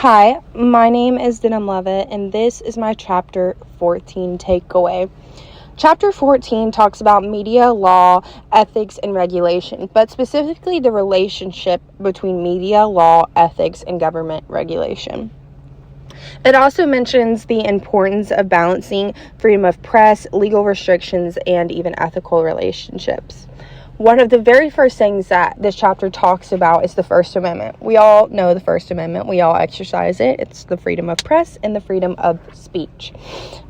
Hi, my name is Denim Levitt, and this is my Chapter 14 takeaway. Chapter 14 talks about media, law, ethics, and regulation, but specifically the relationship between media, law, ethics, and government regulation. It also mentions the importance of balancing freedom of press, legal restrictions, and even ethical relationships. One of the very first things that this chapter talks about is the First Amendment. We all know the First Amendment. We all exercise it. It's the freedom of press and the freedom of speech.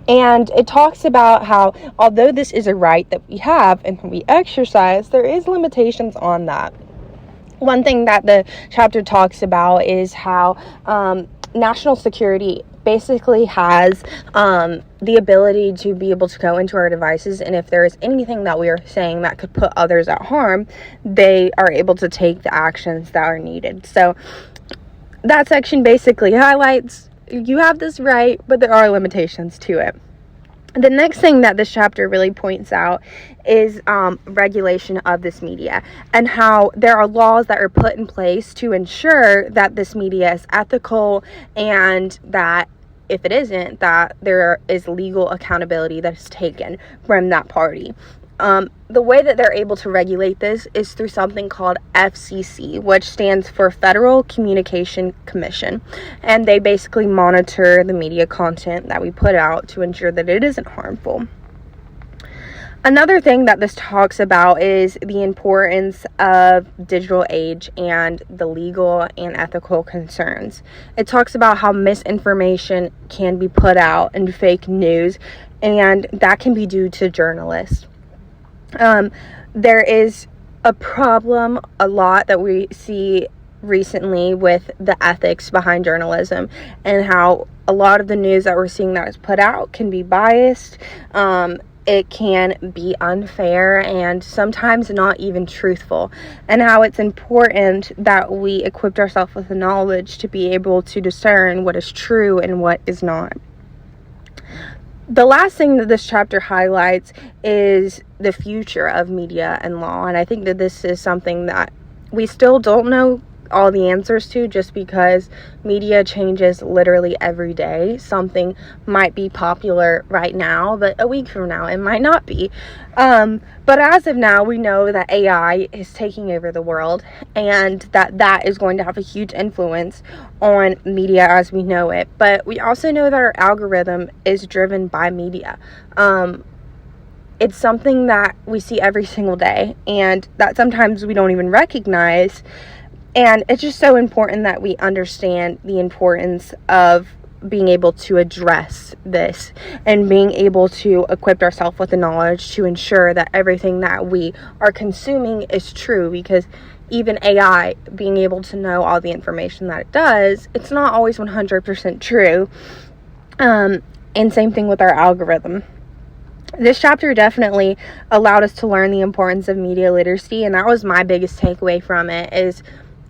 And it talks about how, although this is a right that we have and we exercise, there is limitations on that. One thing that the chapter talks about is how national security basically has the ability to be able to go into our devices, and if there is anything that we are saying that could put others at harm, they are able to take the actions that are needed. So that section basically highlights you have this right, but there are limitations to it. The next thing that this chapter really points out is regulation of this media, and how there are laws that are put in place to ensure that this media is ethical, and that if it isn't, that there is legal accountability that is taken from that party. The way that they're able to regulate this is through something called FCC, which stands for Federal Communication Commission. And they basically monitor the media content that we put out to ensure that it isn't harmful. Another thing that this talks about is the importance of digital age and the legal and ethical concerns. It talks about how misinformation can be put out and fake news, and that can be due to journalists. There is a problem a lot that we see recently with the ethics behind journalism, and how a lot of the news that we're seeing that is put out can be biased. It can be unfair and sometimes not even truthful, and how it's important that we equip ourselves with the knowledge to be able to discern what is true and what is not. The last thing that this chapter highlights is the future of media and law, and I think that this is something that we still don't know all the answers to, just because media changes literally every day. Something might be popular right now, but a week from now it might not be. But as of now, we know that AI is taking over the world, and that is going to have a huge influence on media as we know it. But we also know that our algorithm is driven by media. It's something that we see every single day, and that sometimes we don't even recognize. And it's just so important that we understand the importance of being able to address this and being able to equip ourselves with the knowledge to ensure that everything that we are consuming is true, because even AI being able to know all the information that it does, it's not always 100% true. And same thing with our algorithm. This chapter definitely allowed us to learn the importance of media literacy, and that was my biggest takeaway from it, is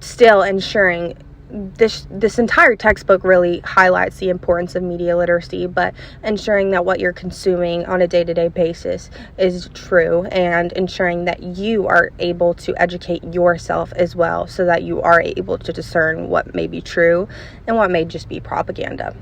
still ensuring this entire textbook really highlights the importance of media literacy, but ensuring that what you're consuming on a day-to-day basis is true, and ensuring that you are able to educate yourself as well, so that you are able to discern what may be true and what may just be propaganda.